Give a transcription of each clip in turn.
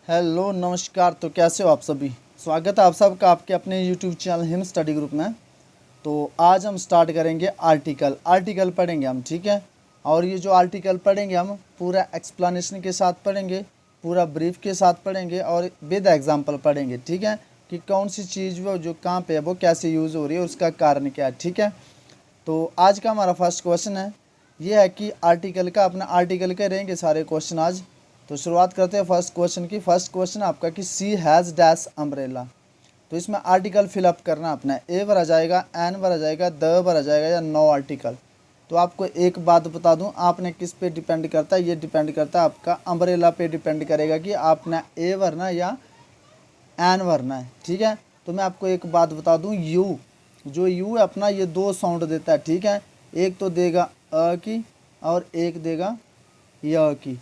Hello नमस्कार। तो कैसे हो आप सभी। स्वागत है आप सबका आपके अपने YouTube channel him study group में। तो आज हम स्टार्ट करेंगे आर्टिकल पढ़ेंगे हम, ठीक है। और ये जो आर्टिकल पढ़ेंगे हम पूरा एक्सप्लेनेशन के साथ पढ़ेंगे, पूरा ब्रीफ के साथ पढ़ेंगे और विद एग्जांपल पढ़ेंगे, ठीक है। कि कौन सी चीज़ वो जो कहाँ पे है वो कैसे यूज़ हो रही है, उसका कारण क्या है, ठीक है। तो आज का हमारा फर्स्ट क्वेश्चन है, ये है कि आर्टिकल के रहेंगे सारे क्वेश्चन आज। तो शुरुआत करते हैं फर्स्ट क्वेश्चन की। फर्स्ट क्वेश्चन आपका कि सी हैज़ डैश अम्ब्रेला। तो इसमें आर्टिकल फिलअप करना अपना है। ए भरा जाएगा, एन भरा जाएगा, द भरा जाएगा या नो आर्टिकल। तो आपको एक बात बता दूं, आपने किस पे डिपेंड करता है, ये डिपेंड करता है आपका अम्ब्रेला पे डिपेंड करेगा कि आपने ए भरना या एन भरना है, ठीक है। तो मैं आपको एक बात बता दूं, यू जो यू है अपना ये दो साउंड देता है, ठीक है। एक तो देगा अ की और एक देगा य की।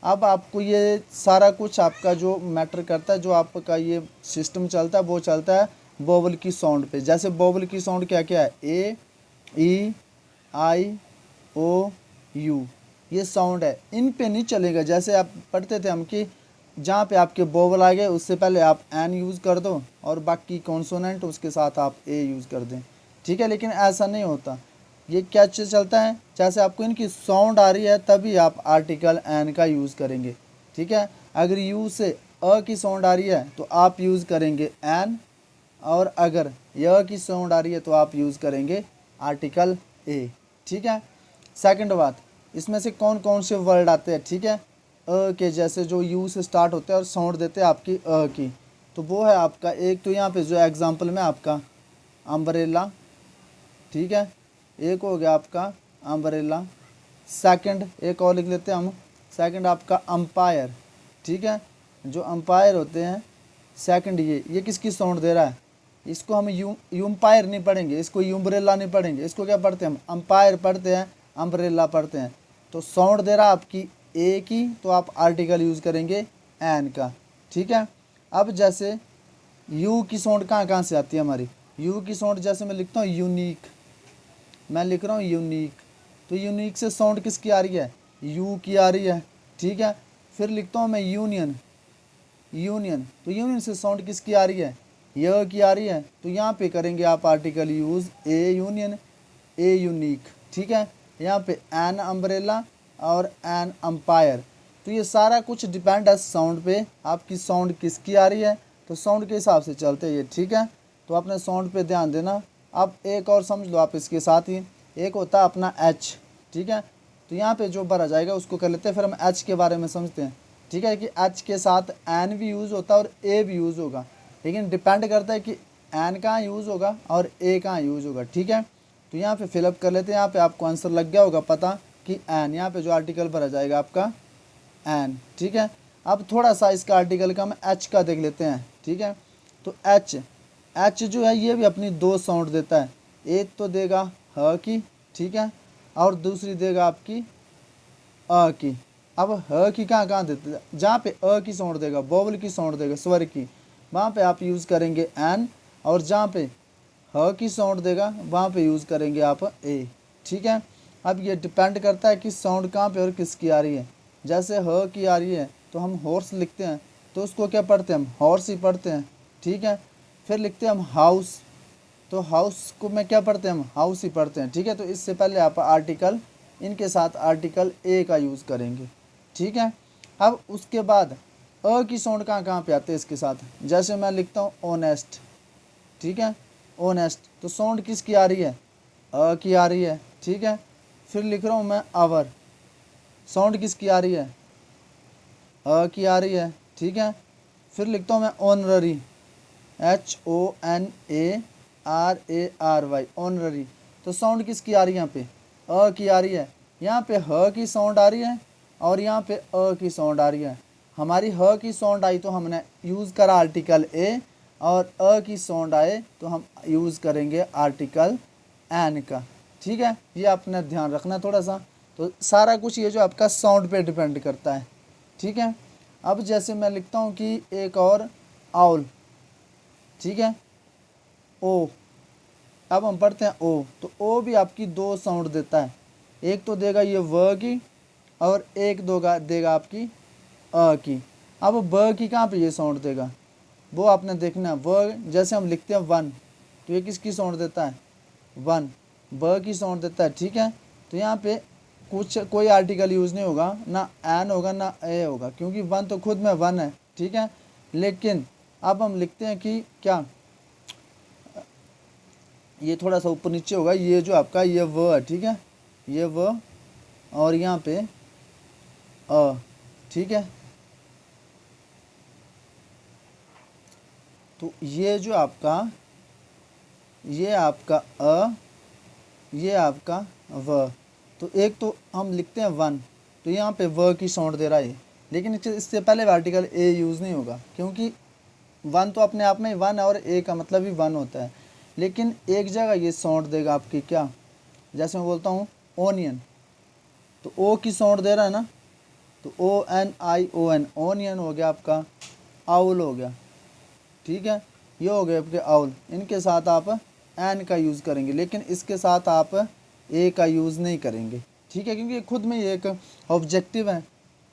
अब आपको ये सारा कुछ आपका जो मैटर करता है, जो आपका ये सिस्टम चलता है वो चलता है वोवल की साउंड पे। जैसे वोवल की साउंड क्या क्या है, ए, ई, आई, ओ, यू, ये साउंड है। इन पे नहीं चलेगा। जैसे आप पढ़ते थे हम कि जहाँ पे आपके वोवल आ गए उससे पहले आप एन यूज़ कर दो और बाकी कॉन्सोनेंट उसके साथ आप ए यूज़ कर दें, ठीक है। लेकिन ऐसा नहीं होता। ये क्या चीज़ चलता है, जैसे आपको इनकी साउंड आ रही है तभी आप आर्टिकल एन का यूज़ करेंगे, ठीक है। अगर यू से अ की साउंड आ रही है तो आप यूज़ करेंगे एन, और अगर य की साउंड आ रही है तो आप यूज़ करेंगे आर्टिकल ए, ठीक है। सेकंड बात, इसमें से कौन कौन से वर्ड आते हैं, ठीक है। अ के जैसे जो यू से स्टार्ट होते हैं और साउंड देते हैं आपकी अ की। तो वो है आपका एक तो यहाँ पे जो एग्जांपल में आपका अम्ब्रेला, ठीक है। एक हो गया आपका अम्ब्रेला। सेकंड एक और लिख लेते हैं हम, सेकंड आपका अंपायर, ठीक है। जो अंपायर होते हैं सेकंड, ये किसकी साउंड दे रहा है, इसको हम यूम्पायर नहीं पढ़ेंगे, इसको यूम्ब्रेला नहीं पढ़ेंगे, इसको क्या पढ़ते हैं हम, अंपायर पढ़ते हैं, अम्ब्रेला पढ़ते हैं। तो साउंड दे रहा है आपकी ए की, तो आप आर्टिकल यूज़ करेंगे एन का, ठीक है। अब जैसे यू की साउंड कहाँ कहाँ से आती है हमारी, यू की साउंड जैसे मैं लिखता हूँ यूनिक, मैं लिख रहा हूँ यूनिक। तो यूनिक से साउंड किसकी आ रही है, यू की आ रही है, ठीक है। फिर लिखता हूँ मैं यूनियन, तो यूनियन से साउंड किसकी आ रही है, य की आ रही है। तो यहाँ पे करेंगे आप article use A union, a unique, ठीक है। यहाँ पे एन अम्ब्रेला और एन अम्पायर। तो ये सारा कुछ डिपेंड है साउंड पे, आपकी साउंड किसकी आ रही है, तो साउंड के हिसाब से चलते हैं ये, ठीक है। तो अपने साउंड पे ध्यान देना। अब एक और समझ लो आप इसके साथ ही, एक होता है अपना एच, ठीक है। तो यहाँ पे जो भरा जाएगा उसको कर लेते हैं, फिर हम एच के बारे में समझते हैं, ठीक है। कि एच के साथ एन भी यूज़ होता है और ए भी यूज़ होगा, लेकिन डिपेंड करता है कि एन कहाँ यूज़ होगा और ए कहाँ यूज़ होगा, ठीक है। तो यहाँ पे फिलअप कर लेते हैं। यहाँ पे आपको आंसर लग गया होगा पता कि एन, यहाँ पे जो आर्टिकल भरा जाएगा आपका एन, ठीक है। अब थोड़ा सा इसका आर्टिकल का हम एच का देख लेते हैं, ठीक है। तो एच जो है ये भी अपनी दो साउंड देता है। एक तो देगा ह की, ठीक है, और दूसरी देगा आपकी अ की। अब ह की कहाँ कहाँ देते हैं, जहाँ पे अ की साउंड देगा, वोवल की साउंड देगा, स्वर की, वहाँ पे आप यूज़ करेंगे एन, और जहाँ पे ह की साउंड देगा वहाँ पे यूज़ करेंगे आप ए, ठीक है। अब ये डिपेंड करता है कि साउंड कहाँ पे और किसकी आ रही है। जैसे ह की आ रही है तो हम हॉर्स लिखते हैं, तो उसको क्या पढ़ते हैं हम, हॉर्स ही पढ़ते हैं, ठीक है। फिर लिखते हैं हम हाउस, तो हाउस को मैं क्या पढ़ते हैं हम, हाउस ही पढ़ते हैं, ठीक है। तो इससे पहले आप आर्टिकल, इनके साथ आर्टिकल ए का यूज़ करेंगे, ठीक है। अब उसके बाद अ की साउंड कहाँ कहाँ पे आते हैं इसके साथ, जैसे मैं लिखता हूँ ऑनेस्ट, ठीक है, ऑनेस्ट। तो साउंड किसकी आ रही है, अ की आ रही है, ठीक है। फिर लिख रहा हूँ मैं आवर, साउंड किसकी आ रही है, अ की आ रही है, ठीक है। फिर लिखता हूँ मैं ऑनररी, HONARARY, ऑनररी। तो साउंड किसकी आ रही है यहाँ पे, अ की आ रही है। यहाँ पे ह की साउंड आ रही है और यहाँ पे अ की साउंड आ रही है। हमारी ह की साउंड आई तो हमने यूज़ करा आर्टिकल ए, और अ की साउंड आए तो हम यूज़ करेंगे आर्टिकल एन का, ठीक है। ये आपने ध्यान रखना थोड़ा सा। तो सारा कुछ ये जो आपका साउंड पे डिपेंड करता है, ठीक है। अब जैसे मैं लिखता हूँ कि एक और आउल, ठीक है, ओ। अब हम पढ़ते हैं ओ, तो ओ भी आपकी दो साउंड देता है। एक तो देगा ये व की, और एक देगा आपकी अ की। अब ब की कहाँ पे ये साउंड देगा, वो आपने देखना है। व जैसे हम लिखते हैं वन, तो ये किसकी साउंड देता है, वन, ब की साउंड देता है, ठीक है। तो यहाँ पे कुछ कोई आर्टिकल यूज़ नहीं होगा, ना एन होगा ना ए होगा, क्योंकि वन तो खुद में वन है, ठीक है। लेकिन अब हम लिखते हैं कि क्या, ये थोड़ा सा ऊपर नीचे होगा, ये जो आपका ये व है, ठीक है, ये व और यहाँ पे अ, ठीक है। तो ये जो आपका, ये आपका अ, ये आपका व, तो एक तो हम लिखते हैं वन, तो यहाँ पे व की साउंड दे रहा है, लेकिन इससे पहले आर्टिकल ए यूज़ नहीं होगा, क्योंकि वन तो अपने आप में वन है और ए का मतलब भी वन होता है। लेकिन एक जगह ये साउंड देगा आपकी क्या, जैसे मैं बोलता हूँ ओनियन, तो ओ की साउंड दे रहा है ना, तो ओ एन आई ओ एन, ओनियन हो गया आपका, आउल हो गया, ठीक है, ये हो गए आपके आउल। इनके साथ आप एन का यूज़ करेंगे, लेकिन इसके साथ आप ए का यूज़ नहीं करेंगे, ठीक है, क्योंकि ये खुद में ये एक ऑब्जेक्टिव है,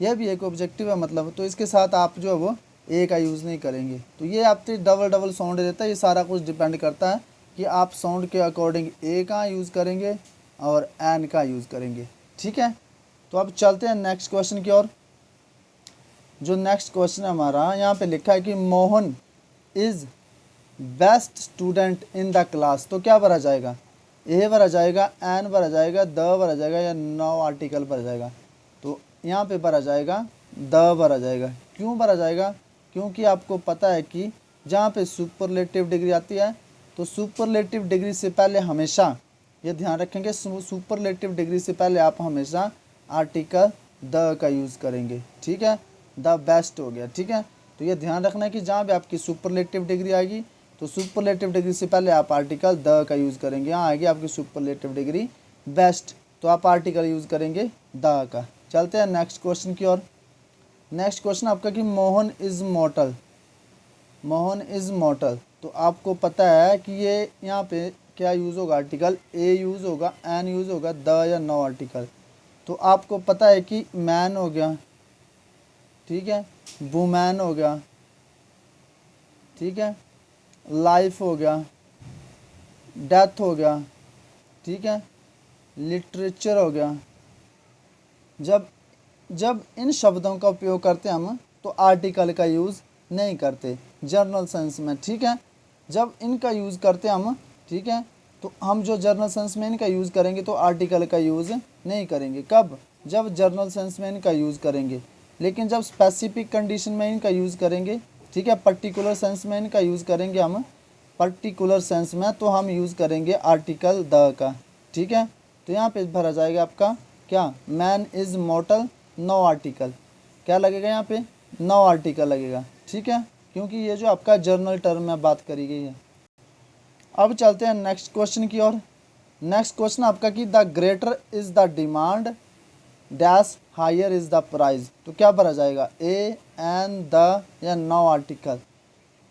यह भी एक ऑब्जेक्टिव है मतलब, तो इसके साथ आप जो है वो ए का यूज़ नहीं करेंगे। तो ये आपके डबल डबल साउंड देता है। ये सारा कुछ डिपेंड करता है कि आप साउंड के अकॉर्डिंग ए का यूज़ करेंगे और एन का यूज़ करेंगे, ठीक है। तो अब चलते हैं नेक्स्ट क्वेश्चन की ओर। जो नेक्स्ट क्वेश्चन है हमारा, यहाँ पे लिखा है कि Mohan is best student in the class. तो क्या भरा जाएगा, ए भरा जाएगा, एन भरा जाएगा, द भरा जाएगा, या नो आर्टिकल भरा जाएगा। तो यहाँ पे भरा जाएगा द भरा जाएगा। क्यों भरा जाएगा, क्योंकि आपको पता है कि जहाँ पे सुपरलेटिव डिग्री आती है, तो सुपरलेटिव डिग्री से पहले हमेशा, ये ध्यान रखेंगे, सुपरलेटिव डिग्री से पहले आप हमेशा आर्टिकल द का यूज़ करेंगे, ठीक है। द बेस्ट हो गया, ठीक है। तो ये ध्यान रखना है कि जहाँ भी आपकी सुपरलेटिव डिग्री आएगी, तो सुपरलेटिव डिग्री से पहले आप आर्टिकल द का यूज़ करेंगे। यहाँ आएगी आपकी सुपरलेटिव डिग्री बेस्ट, तो आप आर्टिकल यूज़ करेंगे द का। चलते हैं नेक्स्ट क्वेश्चन की ओर। नेक्स्ट क्वेश्चन आपका कि मोहन इज़ मॉर्टल, मोहन इज़ मॉर्टल। तो आपको पता है कि ये यहाँ पे क्या यूज़ होगा, आर्टिकल ए यूज़ होगा, एन यूज़ होगा, द या नो आर्टिकल। तो आपको पता है कि मैन हो गया, ठीक है, वुमैन हो गया, ठीक है, लाइफ हो गया, डेथ हो गया, ठीक है, लिटरेचर हो गया। जब इन शब्दों का उपयोग करते हैं हम, तो आर्टिकल का यूज़ नहीं करते जर्नल सेंस में, ठीक है। जब इनका यूज़ करते हैं हम, ठीक है, तो हम जो जर्नल सेंस में इनका यूज़ करेंगे तो आर्टिकल का यूज़ नहीं करेंगे। कब, जब जर्नल सेंस में इनका यूज़ करेंगे। लेकिन जब स्पेसिफिक कंडीशन में इनका यूज़ करेंगे, ठीक है, पर्टिकुलर सेंस में इनका यूज़ करेंगे हम, पर्टिकुलर सेंस में, तो हम यूज़ करेंगे आर्टिकल द का, ठीक है। तो यहाँ पे भरा जाएगा आपका क्या, man is mortal, no article. क्या लगेगा यहाँ पे, नो आर्टिकल लगेगा, ठीक है, क्योंकि ये जो आपका जर्नल टर्म में बात करी गई है। अब चलते हैं नेक्स्ट क्वेश्चन की ओर। नेक्स्ट क्वेश्चन आपका कि the greater is the demand dash higher is the price. तो क्या भरा जाएगा, ए, एन, द या नो आर्टिकल।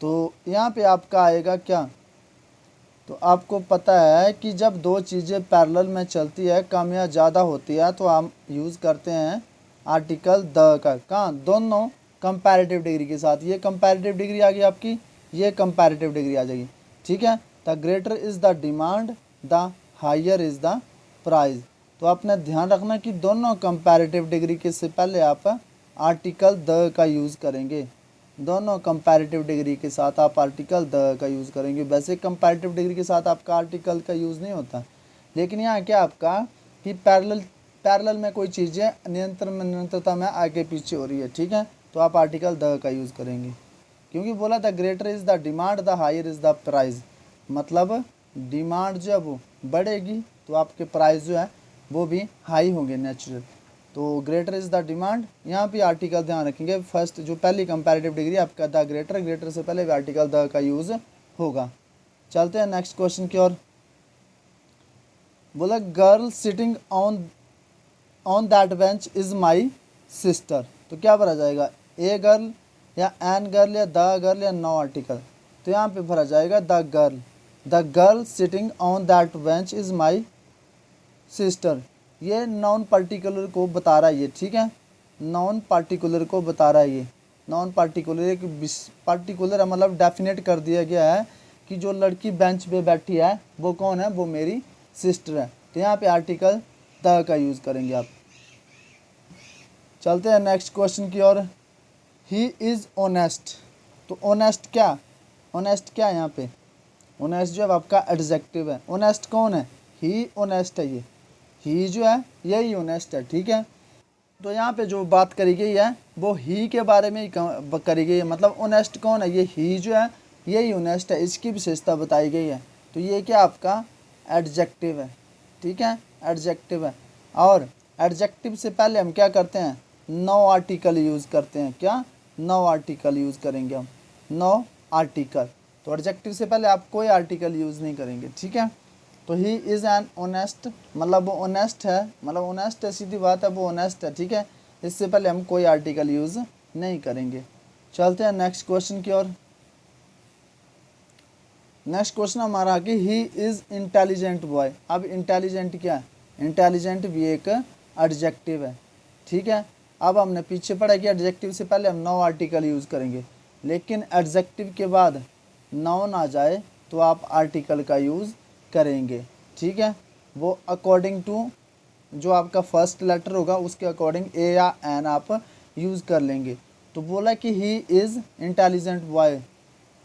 तो यहाँ पे आपका आएगा क्या, तो आपको पता है कि जब दो चीज़ें पैरेलल में चलती है, कम या ज़्यादा होती है, तो हम यूज़ करते हैं आर्टिकल द का। कहाँ, दोनों कंपैरेटिव डिग्री के साथ। ये कंपैरेटिव डिग्री आ गई आपकी, ये कंपैरेटिव डिग्री आ जाएगी, ठीक है। The greater is the demand, the higher is the price. तो आपने ध्यान रखना कि दोनों कंपैरेटिव डिग्री के से पहले आप आर्टिकल द का यूज़ करेंगे। दोनों कंपैरेटिव डिग्री के साथ आप आर्टिकल द का यूज़ करेंगे। वैसे कंपैरेटिव डिग्री के साथ आपका आर्टिकल का यूज़ नहीं होता, लेकिन यहाँ क्या आपका कि पैरेलल में कोई चीज़ें निरंतरता में आगे पीछे हो रही है, ठीक है, तो आप आर्टिकल द का यूज़ करेंगे। क्योंकि बोला था greater is the demand, the higher is the price, मतलब डिमांड जो है वो बढ़ेगी, तो आपके प्राइस जो है वो भी हाई होंगे नेचुरल। तो ग्रेटर इज़ द डिमांड, यहाँ भी आर्टिकल ध्यान रखेंगे। फर्स्ट जो पहली कंपैरेटिव डिग्री आपका द ग्रेटर, ग्रेटर से पहले भी आर्टिकल द का यूज़ होगा। चलते हैं नेक्स्ट क्वेश्चन की ओर। बोला girl sitting on that bench is my sister. तो क्या भरा जाएगा, ए गर्ल या एन गर्ल या द गर्ल या नो आर्टिकल। तो यहाँ पे भरा जाएगा the girl. The girl sitting on that bench is my sister. ये नॉन पार्टिकुलर को बता रहा है ये, ठीक है, नॉन पार्टिकुलर को बता रहा है ये। नॉन पार्टिकुलर एक पार्टिकुलर मतलब डेफिनेट कर दिया गया है कि जो लड़की बेंच पे बैठी है वो कौन है, वो मेरी सिस्टर है। तो यहाँ पे आर्टिकल द का यूज़ करेंगे आप। चलते हैं नेक्स्ट क्वेश्चन की ओर। He is honest. तो ऑनेस्ट क्या, ऑनेस्ट क्या है यहाँ पे, ऑनेस्ट जो है आपका एडजेक्टिव है। ऑनेस्ट कौन है, ही ऑनेस्ट है। ये ही जो है यही ऑनेस्ट है, ठीक है। तो यहाँ पे जो बात करी गई है वो ही के बारे में ही करी गई है। मतलब ऑनेस्ट कौन है, ये ही जो है यही ऑनेस्ट है, इसकी विशेषता बताई गई है। तो ये क्या आपका एडजेक्टिव है, ठीक है, एडजेक्टिव है। और एडजेक्टिव से पहले हम क्या करते हैं, नो आर्टिकल यूज़ करते हैं। क्या, नो आर्टिकल यूज़ करेंगे हम, नो आर्टिकल। तो एडजेक्टिव से पहले आप कोई आर्टिकल यूज़ नहीं करेंगे, ठीक है। तो ही इज़ एन ऑनेस्ट, मतलब वो ऑनेस्ट है, मतलब ऑनेस्ट है, सीधी बात है, वो ऑनेस्ट है, ठीक है। इससे पहले हम कोई आर्टिकल यूज़ नहीं करेंगे। चलते हैं नेक्स्ट क्वेश्चन की ओर। नेक्स्ट क्वेश्चन हमारा है कि ही इज़ इंटेलिजेंट बॉय। अब इंटेलिजेंट क्या है, इंटेलिजेंट भी एक एडजेक्टिव है, ठीक है। अब हमने पीछे पढ़ा कि एडजेक्टिव से पहले हम नो आर्टिकल यूज़ करेंगे, लेकिन एडजेक्टिव के बाद नाउन आ जाए तो आप आर्टिकल का यूज़ करेंगे, ठीक है। वो अकॉर्डिंग टू जो आपका फर्स्ट लेटर होगा उसके अकॉर्डिंग ए या एन आप यूज़ कर लेंगे। तो बोला कि ही इज़ इंटेलिजेंट बॉय,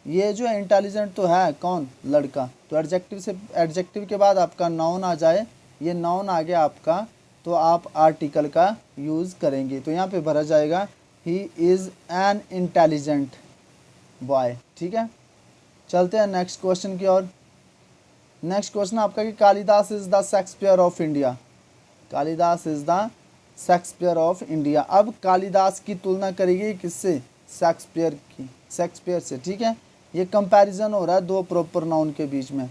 ये जो इंटेलिजेंट तो है कौन, लड़का। तो एडजेक्टिव से, एडजेक्टिव के बाद आपका नाउन आ जाए, ये नाउन आ गया आपका, तो आप आर्टिकल का यूज़ करेंगे। तो यहाँ पे भरा जाएगा he is an intelligent boy, ठीक है। चलते हैं नेक्स्ट क्वेश्चन की ओर। नेक्स्ट क्वेश्चन आपका कि Kalidas is the Shakespeare of India. Kalidas is the Shakespeare of India. अब कालिदास की तुलना करेगी किससे, शेक्सपियर की, शेक्सपियर से, ठीक है। ये कंपैरिजन हो रहा है दो प्रॉपर नाउन के बीच में,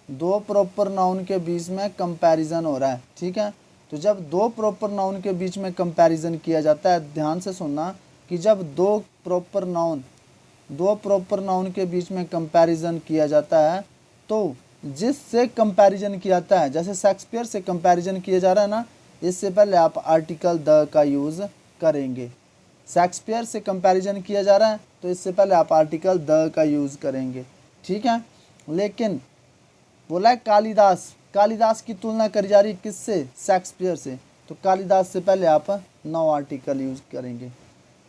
दो प्रॉपर नाउन के बीच में कंपैरिजन हो रहा है, ठीक है। तो जब दो प्रॉपर नाउन के बीच में कंपैरिजन किया जाता है, ध्यान से सुनना कि जब दो प्रॉपर नाउन के बीच में कंपैरिजन किया जाता है तो जिससे कंपैरिजन किया जाता है, जैसे शेक्सपियर से कंपैरिजन किया जा रहा है ना, इससे पहले आप आर्टिकल द का यूज़ करेंगे। शेक्सपियर से कंपैरिजन किया जा रहा है तो इससे पहले आप आर्टिकल द का यूज़ करेंगे, ठीक है। लेकिन बोला है कालिदास, कालिदास की तुलना करी जा रही किससे, शेक्सपियर से, तो कालिदास से पहले आप नो आर्टिकल यूज़ करेंगे।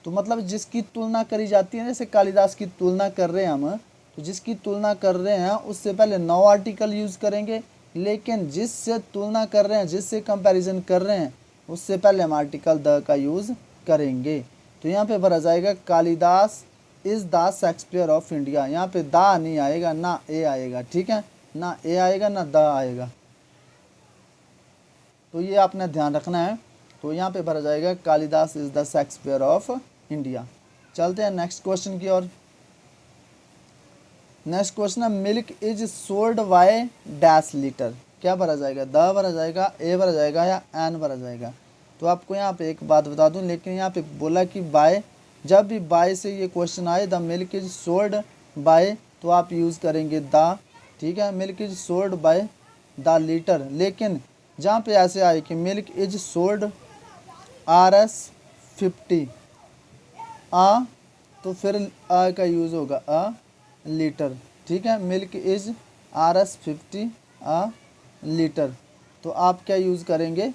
तो मतलब जिसकी तुलना करी जाती है, जैसे कालिदास की तुलना कर रहे हैं हम, तो जिसकी तुलना कर रहे हैं उससे पहले नो आर्टिकल यूज़ करेंगे, लेकिन जिससे तुलना कर रहे हैं, जिससे कंपैरिजन कर रहे हैं, उससे पहले हम आर्टिकल द का यूज़ करेंगे। तो यहाँ पे भरा जाएगा Kalidas is the Shakespeare of India. यहाँ पे द नहीं आएगा, ना ए आएगा, ठीक है, ना ए आएगा ना द आएगा, तो ये आपने ध्यान रखना है। तो यहाँ पे भरा जाएगा Kalidas is the Shakespeare of India. चलते हैं नेक्स्ट क्वेश्चन की ओर। नेक्स्ट क्वेश्चन है milk is sold by dash litre. क्या भरा जाएगा, द भरा जाएगा, ए भरा जाएगा या एन भरा जाएगा। तो आपको यहाँ पे एक बात बता दूं, लेकिन यहाँ पे बोला कि बाय, जब भी बाय से ये क्वेश्चन आए the milk is sold by, तो आप यूज़ करेंगे द, ठीक है। Milk is sold by the litre. लेकिन जहाँ पे ऐसे आए कि मिल्क इज सोल्ड RS50 आ, तो फिर आ का यूज़ होगा अ लीटर, ठीक है। Milk is RS50 uh litre, तो आप क्या यूज़ करेंगे,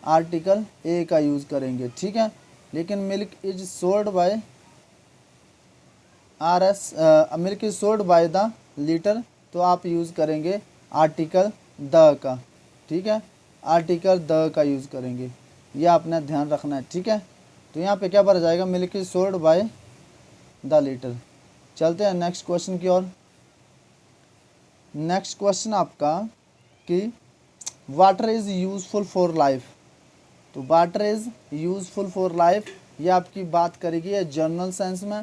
आर्टिकल ए का यूज़ करेंगे, ठीक है। लेकिन milk is sold by milk is sold by the litre, तो आप यूज़ करेंगे आर्टिकल द का, ठीक है, आर्टिकल द का यूज़ करेंगे। ये आपने ध्यान रखना है, ठीक है। तो यहाँ पे क्या भरा जाएगा, milk is sold by the litre. चलते हैं नेक्स्ट क्वेश्चन की ओर। नेक्स्ट क्वेश्चन आपका कि water is useful for life. तो water is useful for life, ये आपकी बात करेगी है जर्नल सेंस में।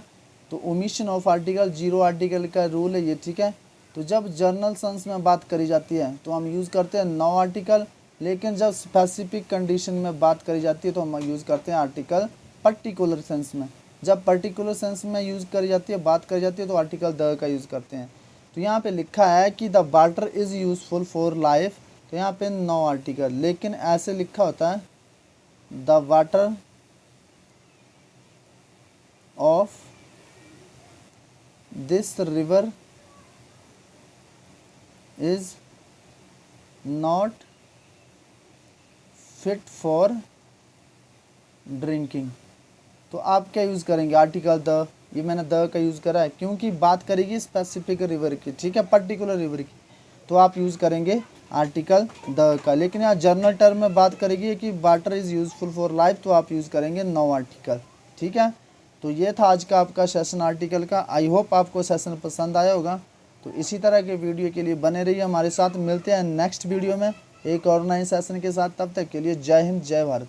तो omission of article, zero article का रूल है ये, ठीक है। तो जब जर्नल सेंस में बात करी जाती है तो हम यूज़ करते हैं नो आर्टिकल, लेकिन जब स्पेसिफिक कंडीशन में बात करी जाती है तो हम यूज़ करते हैं आर्टिकल पर्टिकुलर सेंस में। जब पर्टिकुलर सेंस में यूज़ करी जाती है, बात करी जाती है, तो आर्टिकल द का यूज़ करते हैं। तो यहाँ पे लिखा है कि the water is useful for life, तो यहाँ पे नो आर्टिकल, लेकिन ऐसे लिखा होता है the water of this river is not fit for drinking. तो आप क्या यूज़ करेंगे, आर्टिकल द, ये मैंने द का यूज़ करा है क्योंकि बात करेगी स्पेसिफिक रिवर की, ठीक है, पर्टिकुलर रिवर की, तो आप यूज़ करेंगे आर्टिकल द का। लेकिन यहाँ जनरल टर्म में बात करेगी कि water is useful for life, तो आप यूज़ करेंगे नो आर्टिकल, ठीक है। तो ये था आज का आपका सेशन आर्टिकल का। आई होप आपको सेशन पसंद आया होगा। तो इसी तरह के वीडियो के लिए बने रहिए हमारे साथ। मिलते हैं नेक्स्ट वीडियो में एक और नए सेशन के साथ। तब तक के लिए जय हिंद, जय भारत।